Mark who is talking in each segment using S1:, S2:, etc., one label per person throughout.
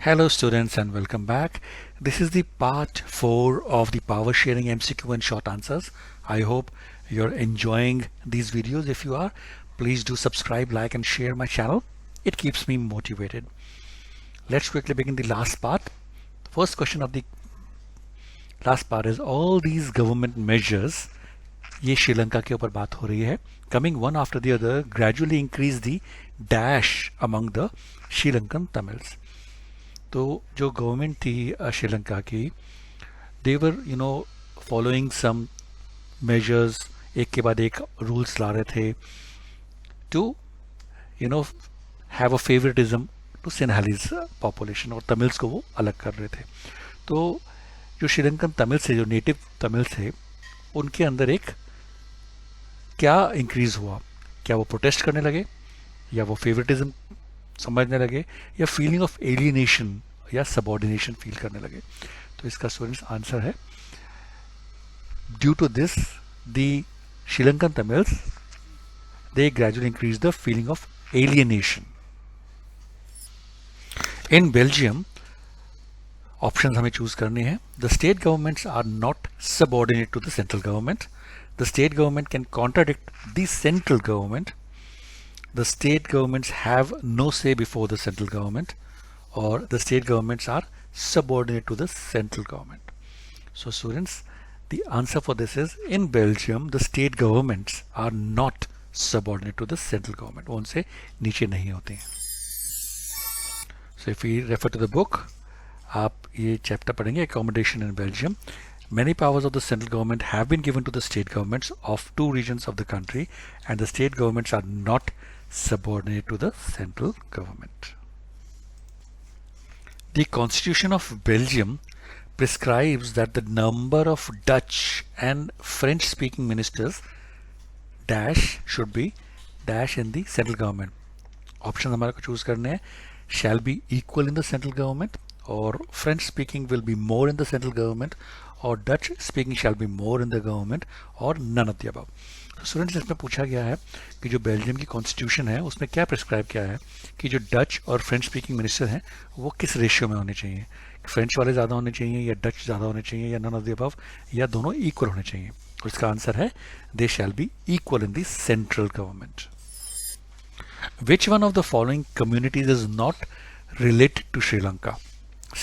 S1: Hello students and welcome back. This is the part 4 of the power sharing MCQ and short answers. I hope you're enjoying these videos. If you are, please do subscribe, like and share my channel. It keeps me motivated. Let's quickly begin the last part. The first question of the last part is all these government measures, ये श्रीलंका के ऊपर बात हो रही है, coming one after the other gradually increase the dash among the Sri Lankan Tamils. तो जो government थी श्रीलंका की, दे वर फॉलोइंग सम मेजर्स, एक के बाद एक रूल्स ला रहे थे to have a favouritism to Sinhalese population, और तमिल्स को वो अलग कर रहे थे. तो जो श्रीलंकन तमिल्स थे, जो नेटिव तमिल्स थे, उनके अंदर एक क्या इंक्रीज हुआ? क्या वो प्रोटेस्ट करने लगे, या वो फेवरेटिज्म समझने लगे, या फीलिंग ऑफ एलियनेशन या सबऑर्डिनेशन फील करने लगे? तो इसका स्टूडेंट्स आंसर है, due to this the Sri Lankan Tamils they gradually increase the feeling of alienation. In Belgium option हमें चूज करने हैं. The state governments are not subordinate to the central government. The state government can contradict the central government. The state governments have no say before the central government, or the state governments are subordinate to the central government. So students, the answer for this is, in Belgium the state governments are not subordinate to the central government. वो उनसे नीचे नहीं होते हैं. So if we refer to the book, आप ये chapter पढ़ेंगे, accommodation in Belgium. Many powers of the central government have been given to the state governments of two regions of the country, and the state governments are not subordinate to the central government. The Constitution of Belgium prescribes that the number of Dutch and French speaking ministers dash should be dash in the central government. Option हमारे को choose करने हैं, shall be equal in the central government, or French speaking will be more in the central government, or Dutch speaking shall be more in the government, or none of the above. Students, इसमें पूछा गया है कि जो Belgium की constitution है उसमें क्या प्रिस्क्राइब किया है कि जो डच और फ्रेंच स्पीकिंग मिनिस्टर हैं वो किस रेशियो में होने चाहिए. फ्रेंच वाले ज़्यादा होने चाहिए, या डच ज़्यादा होने चाहिए, या नन ऑफ द अबव, या दोनों इक्वल होने चाहिए? और इसका आंसर है, दे shall be equal in the central government. Which one of the following communities is not related to Sri Lanka?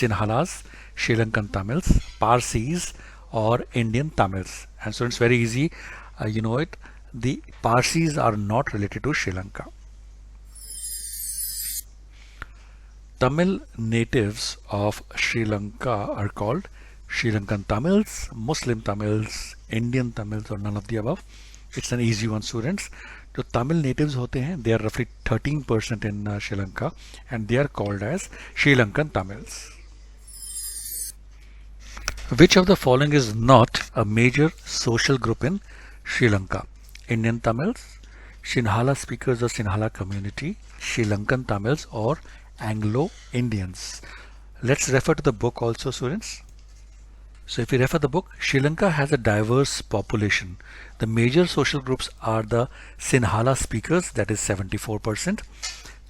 S1: Sinhalese, Sri Lankan Tamils, Parsis, और Indian Tamils? And students, very easy, you know it, the Parsis are not related to Sri Lanka. Tamil natives of Sri Lanka are called Sri Lankan Tamils, Muslim Tamils, Indian Tamils, or none of the above. It's an easy one, students. जो Tamil natives होते हैं, they are roughly 13% in Sri Lanka, and they are called as Sri Lankan Tamils. Which of the following is not a major social group in Sri Lanka? Indian Tamils, Sinhala speakers of Sinhala community, Sri Lankan Tamils, or Anglo-Indians? Let's refer to the book also, students. So if we refer the book, Sri Lanka has a diverse population. The major social groups are the Sinhala speakers, that is 74%,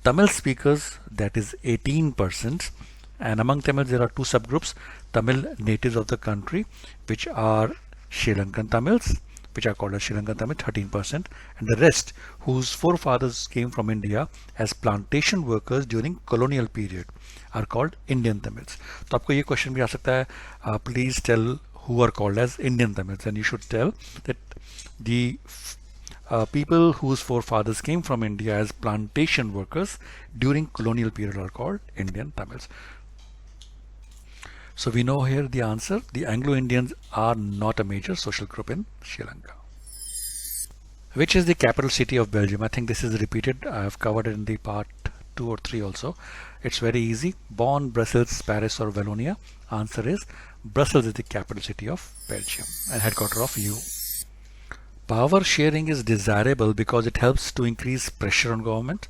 S1: Tamil speakers, that is 18%, and among Tamils there are two subgroups, Tamil natives of the country, which are Sri Lankan Tamils, which are called as Sri Lankan Tamil, 13%, and the rest whose forefathers came from India as plantation workers during colonial period are called Indian Tamils. तो आपको ये question भी आ सकता है, please tell who are called as Indian Tamils, and you should tell that the people whose forefathers came from India as plantation workers during colonial period are called Indian Tamils. So we know here the answer, the Anglo-Indians are not a major social group in Sri Lanka. Which is the capital city of Belgium? I think this is repeated. I have covered it in the part 2 or 3 also. It's very easy. Bonn, Brussels, Paris, or Wallonia? Answer is Brussels is the capital city of Belgium and headquarter of EU. Power sharing is desirable because it helps to increase pressure on government,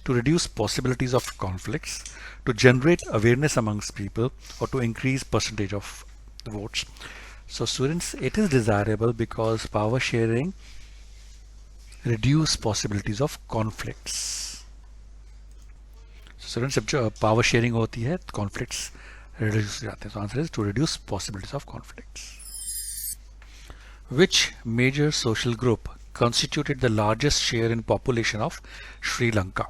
S1: to reduce possibilities of conflicts, to generate awareness amongst people, or to increase percentage of the votes. So students, it is desirable because power sharing reduce possibilities of conflicts. Students जब जो power sharing होती है conflicts reduce हो जाते हैं. So answer is to reduce possibilities of conflicts. Which major social group constituted the largest share in population of Sri Lanka?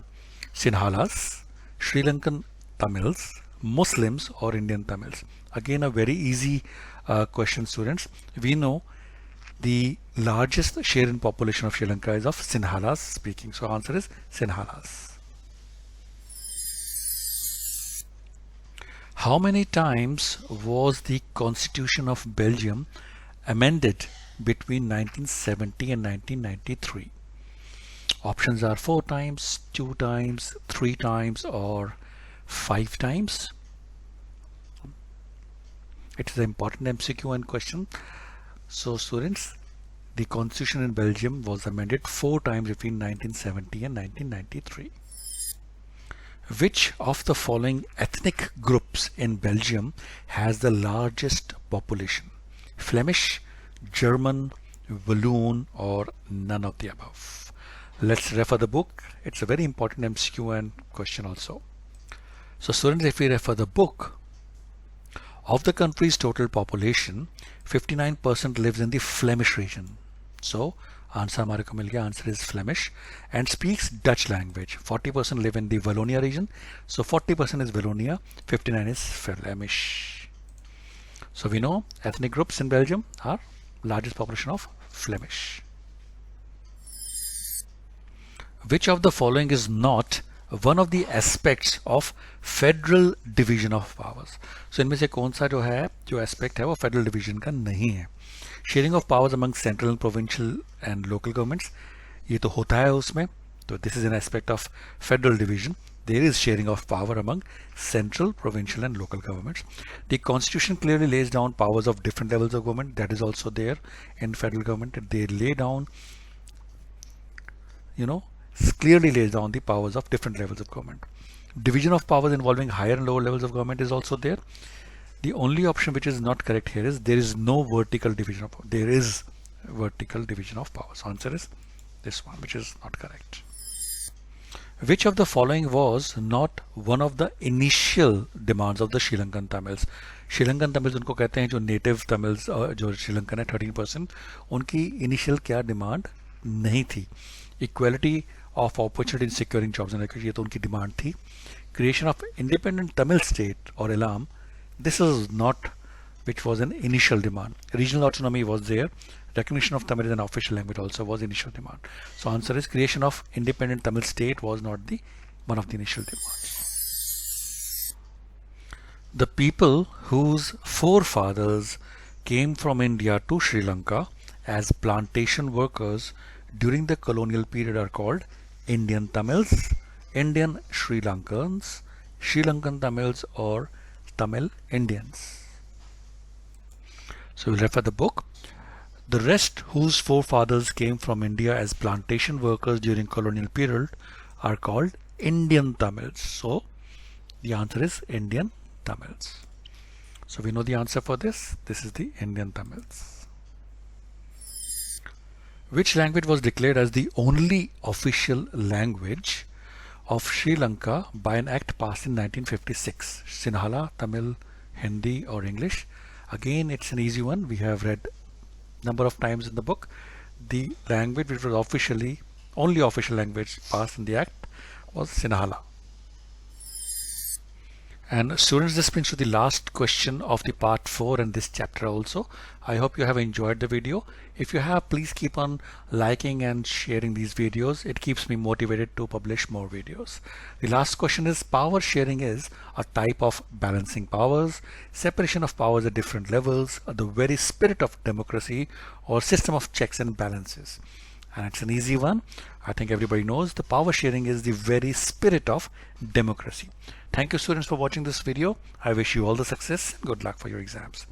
S1: Sinhalas, Sri Lankan Tamils, Muslims or Indian Tamils? Again a very easy question, students. We know the largest share in population of Sri Lanka is of Sinhalas speaking. So answer is Sinhalas. How many times was the Constitution of Belgium amended between 1970 and 1993? Options are 4 times, 2 times, 3 times or 5 times. It is an important MCQ and question. So students, the Constitution in Belgium was amended 4 times between 1970 and 1993. Which of the following ethnic groups in Belgium has the largest population? Flemish, German, Walloon or none of the above? Let's refer the book. It's a very important MCQ and question also. So students, if we refer the book, of the country's total population, 59% lives in the Flemish region. So answer हमारे को मिल गया. Answer is Flemish and speaks Dutch language. 40% live in the Wallonia region. So 40% is Wallonia, 59 is Flemish. So we know ethnic groups in Belgium are largest population of Flemish. Which of the following is not one of the aspects of federal division of powers? So इनमें से कौन सा जो है जो aspect है वो federal division का नहीं है. Sharing of powers among central provincial and local governments, ये तो होता है उसमें. तो this is an aspect of federal division. There is sharing of power among central, provincial and local governments. The constitution clearly lays down powers of different levels of government. That is also there in federal government. They lay down, clearly lays down the powers of different levels of government. Division of powers involving higher and lower levels of government is also there. The only option which is not correct here is there is no vertical division of power. There is vertical division of powers. Answer is this one, which is not correct. Which of the following was not one of the initial demands of the Sri Lankan Tamils? Sri Lankan Tamils उनको कहते हैं जो native Tamils जो श्रीलंकन है 13%, उनकी initial क्या demand नहीं थी. Equality of opportunity in securing jobs and education, ये तो उनकी डिमांड थी. Creation of independent Tamil state or Elam, this is not which was an initial demand. Regional autonomy was there. Recognition of Tamil as an official language also was initial demand. So answer is creation of independent Tamil state was not the one of the initial demands. The people whose forefathers came from India to Sri Lanka as plantation workers during the colonial period are called Indian Tamils, Indian Sri Lankans, Sri Lankan Tamils or Tamil Indians. So we'll refer the book. The rest whose forefathers came from India as plantation workers during colonial period are called Indian Tamils. So the answer is Indian Tamils. So we know the answer for this. This is the Indian Tamils. Which language was declared as the only official language of Sri Lanka by an act passed in 1956? Sinhala, Tamil, Hindi or English? Again, it's an easy one. We have read number of times in the book. The language which was officially only official language passed in the act was Sinhala. And students, this brings to the last question of the part 4 and this chapter also. I hope you have enjoyed the video. If you have, please keep on liking and sharing these videos. It keeps me motivated to publish more videos. The last question is, power sharing is a type of balancing powers, separation of powers at different levels, the very spirit of democracy or system of checks and balances. And it's an easy one. I think everybody knows the power sharing is the very spirit of democracy. Thank you students for watching this video. I wish you all the success and good luck for your exams.